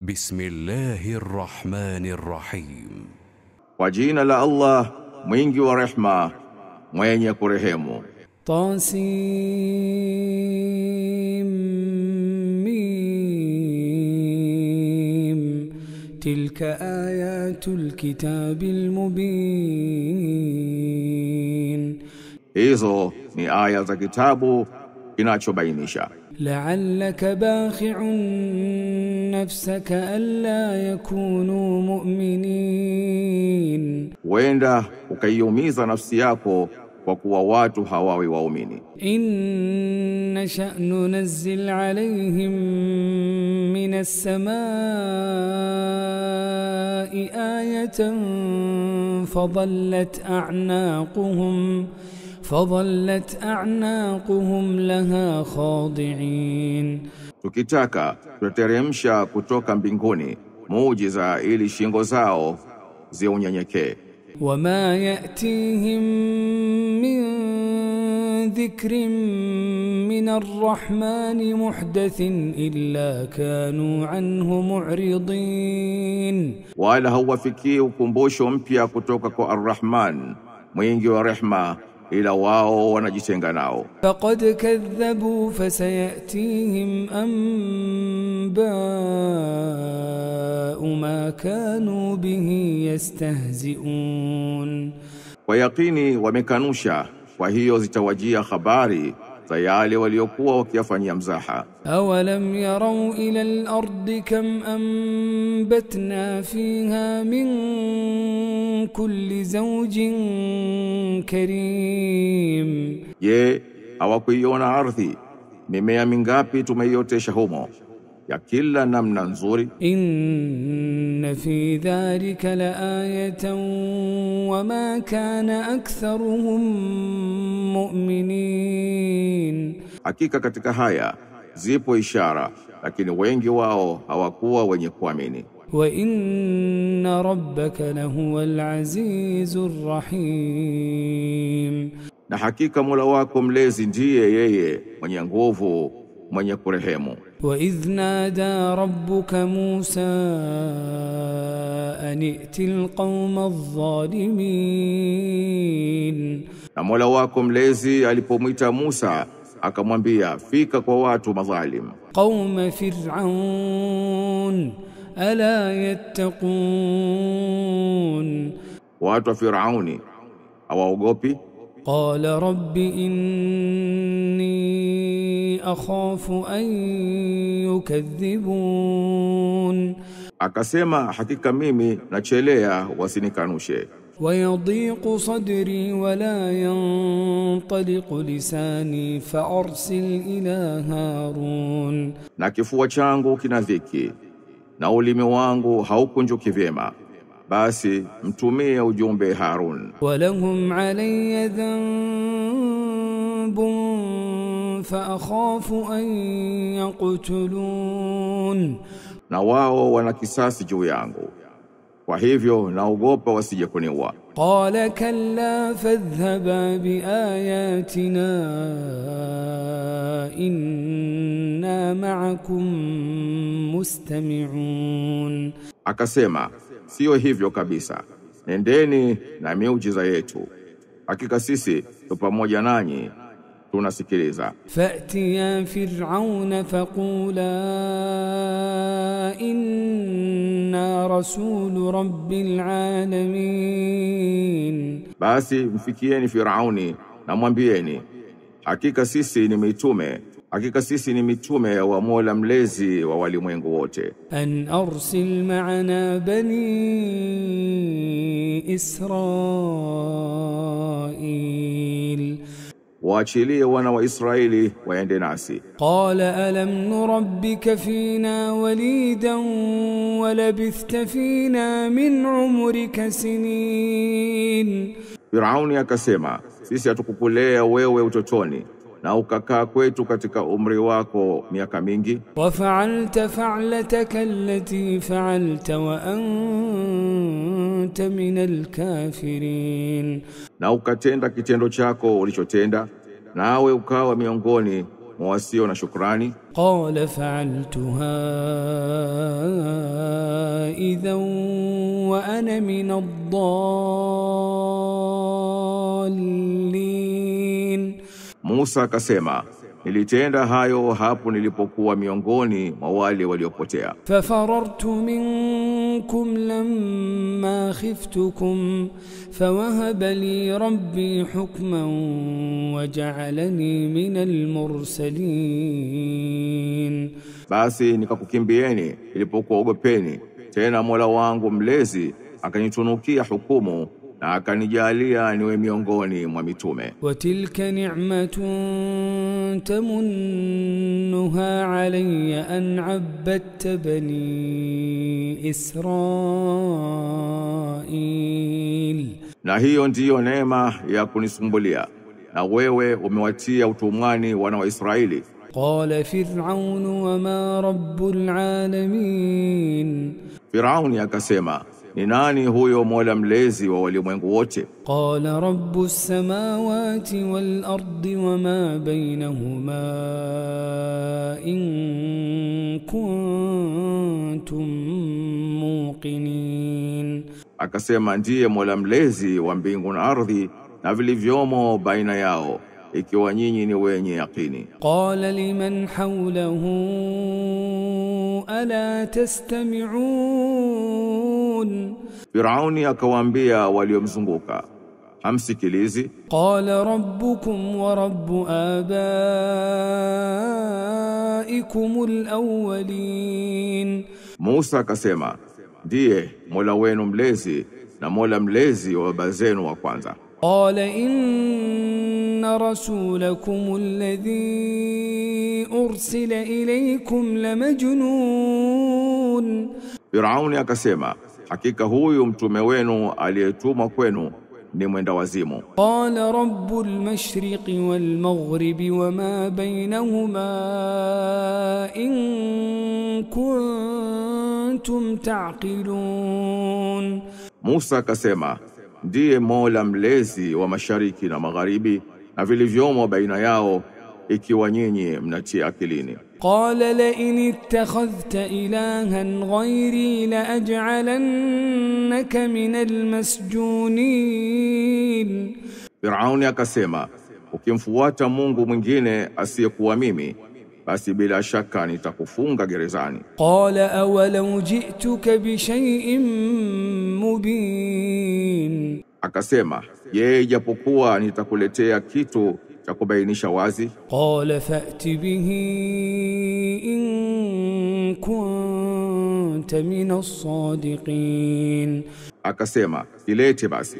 بسم الله الرحمن الرحيم. Kwa jina la Allah mwingi wa rehma mwenye kurehemu. طاسيم تلك آيات الكتاب المبين. Hizo ni aya za kitabu kinachobainisha. لعلك باخع نفسك ألا يكونوا مؤمنين. Wenda ukaiumiza nafsi yako kwa kuwa watu hawawi waumini. إن نشأ ننزل عليهم من السماء آية فظلت أعناقهم لها خاضعين. Tukitaka tuteremsha kutoka mbinguni muujiza ili shingo zao ziunyenyekee. وما يأتيهم من ذكر من الرحمن محدث إلا كانوا عنه معرضين. Wala hauwafikii ukumbusho mpya kutoka kwa Ar-Rahman mwingi wa rehma ila wao wanajitenga nao. فقد كذبوا فسيأتيهم أنباء ما كانوا به يستهزئون. Kwa yakini wamekanusha, kwa hiyo zitawajia habari za yale waliokuwa wakiyafanyia mzaha. أولم يروا إلى الأرض كم أنبتنا فيها من كل زوج كريم. Je, hawakuiona ardhi mimea mingapi tumeiotesha humo ya kila namna nzuri? إن في ذلك لآية وما كان أكثرهم مؤمنين. Hakika katika haya zipo ishara, lakini wengi wao hawakuwa wenye kuamini. وإن ربك لهو العزيز الرحيم. Na hakika Mola wako mlezi ndiye yeye mwenye nguvu, mwenye kurehemu. وإذ نادى ربك موسى أن ائت القوم الظالمين. Na Mola wako mlezi alipomwita Musa akamwambia, fika kwa watu madhalim. قوم فرعون ألا يتقون. Watu wa Firauni hawaogopi? قال رب إني أخاف أن يكذبون. Akasema, hakika mimi nachelea wasinikanushe. ويضيق صدري ولا ينطلق لساني فأرسل إلى هارون. Na kifua changu kina dhiki na ulimi wangu haukunjuki vyema, basi mtumie ujumbe Harun. ولهم علي ذنب فأخاف أن يقتلون. Na wao wana kisasi juu yangu, kwa hivyo naogopa wasije kuniua. قال كلا فاذهبا بآياتنا إنا معكم مستمعون. Akasema, sio hivyo kabisa, nendeni na miujiza yetu, hakika sisi tu pamoja nanyi tunasikiliza. فأتيا فرعون فقولا إنا رسول رب العالمين. Basi mfikieni Firauni na mwambieni, hakika sisi ni mitume wa Mola mlezi wa walimwengu wote. أن أرسل معنا بني إسرائيل. Waachilie wana wa Israeli waende nasi. قال ألم نربك فينا وليدا ولبثت فينا من عمرك سنين. Firauni akasema, sisi hatukukulea wewe utotoni na ukakaa kwetu katika umri wako miaka mingi. وفعلت فعلتك التي فعلت وأنت من الكافرين. Na ukatenda kitendo chako ulichotenda, nawe ukawa mwa wasio na shukrani. قال فعلتها من الضالين. Musa akasema, nilitenda hayo hapo nilipokuwa miongoni mwa wale waliopotea. ففررت منكم لما خفتكم فوهب لي ربي حكما وجعلني من المرسلين. Basi nikakukimbieni ilipokuogopeni, tena Mola wangu mlezi akanitunukia hukumu na akanijalia niwe miongoni mwa mitume. وتلك نعمة تمنها علي أن عبدت بني إسرائيل. Na hiyo ndiyo neema ya kunisumbulia, na wewe umewatia utumwani wana wa Israeli. قال فرعون وما رب العالمين. Firauni akasema, ni nani huyo Mola mlezi wa walimwengu wote? قال رب السماوات والأرض وما بينهما إن كنتم موقنين. Akasema, ndiye Mola mlezi wa mbingu na ardhi na vilivyomo baina yao, ikiwa nyinyi ni wenye yakini. قال لمن حوله ألا تستمعون. Firauni akawaambia waliomzunguka, hamsikilizi? قال ربكم ورب آبائكم الأولين. Musa akasema, ndiye Mola wenu mlezi na Mola mlezi wa baba zenu wa kwanza. قال إن رسولكم الذي أرسل إليكم لمجنون. Firauni akasema, hakika huyu mtume wenu aliyetumwa kwenu ni mwenda wazimu. قال رب المشرق والمغرب وما بينهما إن كنتم تعقلون. Musa akasema, ndiye Mola mlezi wa mashariki na magharibi na vilivyomo baina yao, ikiwa nyinyi mnatia akilini. قال لئن اتخذت إلها غيري لأجعلنك من المسجونين. Firauni akasema, ukimfuata Mungu mwingine asiyekuwa mimi, basi bila shaka nitakufunga gerezani. قال أولو جئتك بشيء مبين. Akasema, je, japokuwa nitakuletea kitu cha kubainisha wazi? قال فأت به إن كنت من الصادقين. Akasema, ilete basi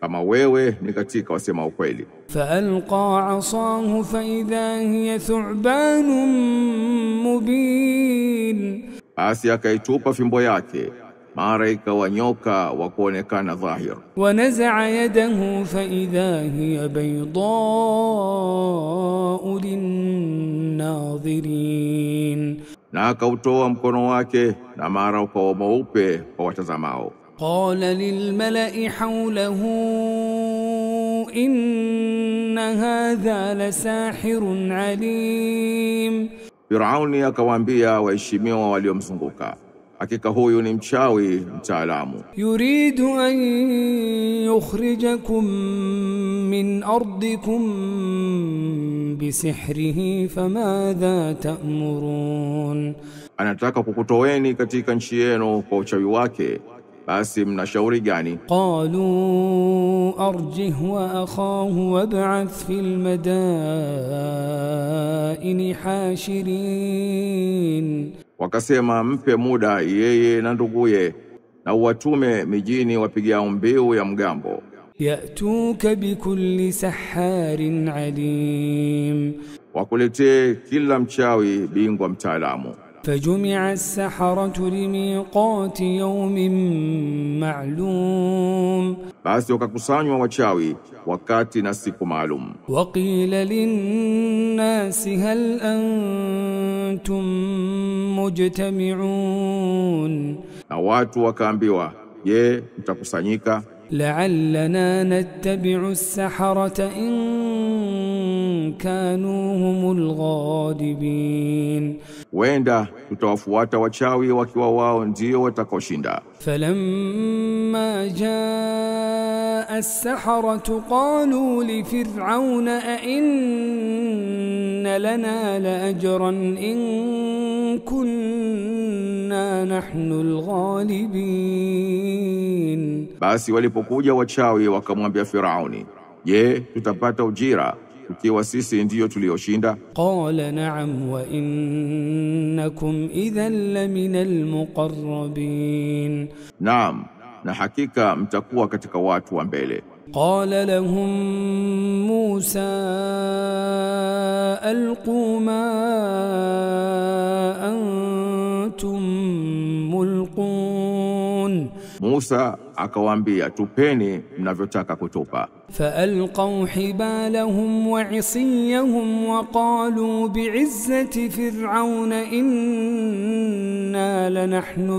kama wewe ni katika wasema ukweli. فألقى عصاه فإذا هي ثعبان مبين. Basi akaitupa fimbo yake, mara ikawa nyoka wa kuonekana dhahir. ونزع يده فإذا هي بيضاء للناظرين. Na akautoa mkono wake, na mara ukawa mweupe kwa watazamao. قال للملأ حوله إن هذا لساحر عليم. Firauni akawaambia waheshimiwa waliomzunguka, hakika huyu ni mchawi mtaalamu. يريد أن يخرجكم من أرضكم بسحره فماذا تأمرون. Anataka kukutoeni katika nchi yenu kwa uchawi wake, basi mnashauri gani? قالوا أرجه وأخاه وابعث في المدائن حاشرين. Wakasema, mpe muda yeye na nduguye, na uwatume mijini wapigiao mbiu ya mgambo. يأتوك بكل سحار عليم. Wakuletee kila mchawi bingwa mtaalamu. فجمع السحرة لميقات يوم معلوم. Basi wakakusanywa wachawi wakati na siku maalum. وقيل للناس هل أنتم مجتمعون. Na watu wakaambiwa, je, mtakusanyika? لعلنا نتبع السحرة إن كانوا هم الغالبين wenda tutawafuata wachawi wakiwa wao ndio watakaoshinda. فلما جاء السحرة قالوا لفرعون أئن لنا لأجرا إن كنا نحن الغالبين. Basi walipokuja wachawi wakamwambia Firauni, je, tutapata ujira tukiwa sisi ndio tulioshinda? قال نعم وإنكم إذا لمن المقربين. Naam, na hakika mtakuwa katika watu wa mbele. قال لهم موسى ألقوا ما أنتم ملقون. Musa akawaambia, tupeni mnavyotaka kutupa. فألقوا حبالهم وعصيهم وقالوا بعزة فرعون إنا لنحن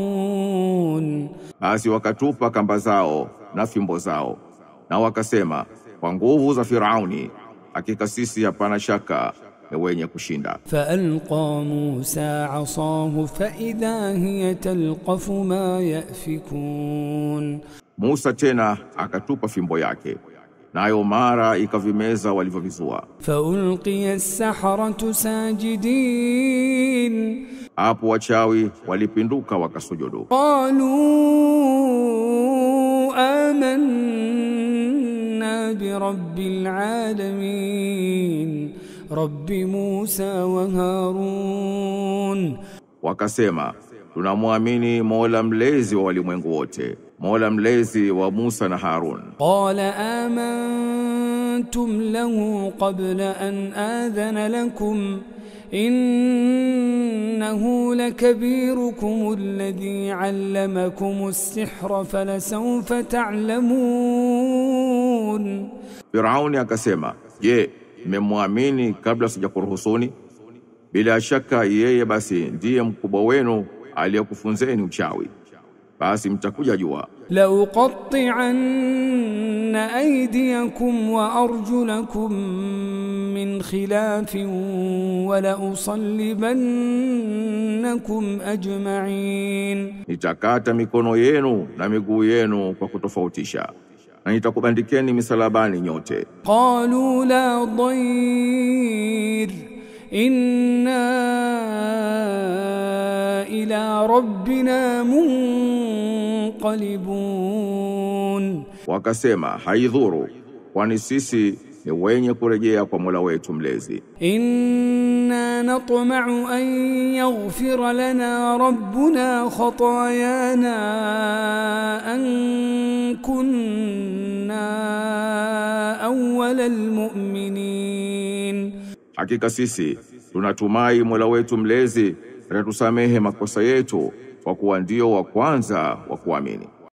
الغالبون. Basi wakatupa kamba zao na fimbo zao na wakasema, kwa nguvu za Firauni hakika sisi hapana shaka ni wenye kushinda. فألقى موسى عصاه فإذا هي تلقف ما يأفكون. Musa tena akatupa fimbo yake, nayo mara ikavimeza walivyovizua. فألقي السحرة ساجدين. Hapo wachawi walipinduka wakasujudu. قالوا آمنا برب العالمين رب موسى وهارون. Wakasema, tunamwamini Mola mlezi wa walimwengu wote, Mola mlezi wa Musa na Harun. قال آمنتم له قبل أن آذن لكم إنه لكبيركم الذي علمكم السحر فلسوف تعلمون. Firauni akasema, je, mmemwamini kabla sijakuruhusuni? Bila shaka yeye basi ndiye mkubwa wenu aliyekufunzeni uchawi, basi mtakuja jua. لأقطعن أيديكم وأرجلكم من خلاف ولأصلبنكم أجمعين. Nitakata mikono yenu na miguu yenu kwa kutofautisha, na nitakubandikeni misalabani nyote. قالوا لا ضير إنا إلى ربنا منقلبون. Wakasema, haidhuru, kwani sisi ni wenye kurejea kwa Mola wetu mlezi. إنا نطمع أن يغفر لنا ربنا خطايانا أن كنا أول المؤمنين. Hakika sisi tunatumai Mola wetu mlezi atatusamehe makosa yetu kwa kuwa ndio wa kwanza wa kuamini.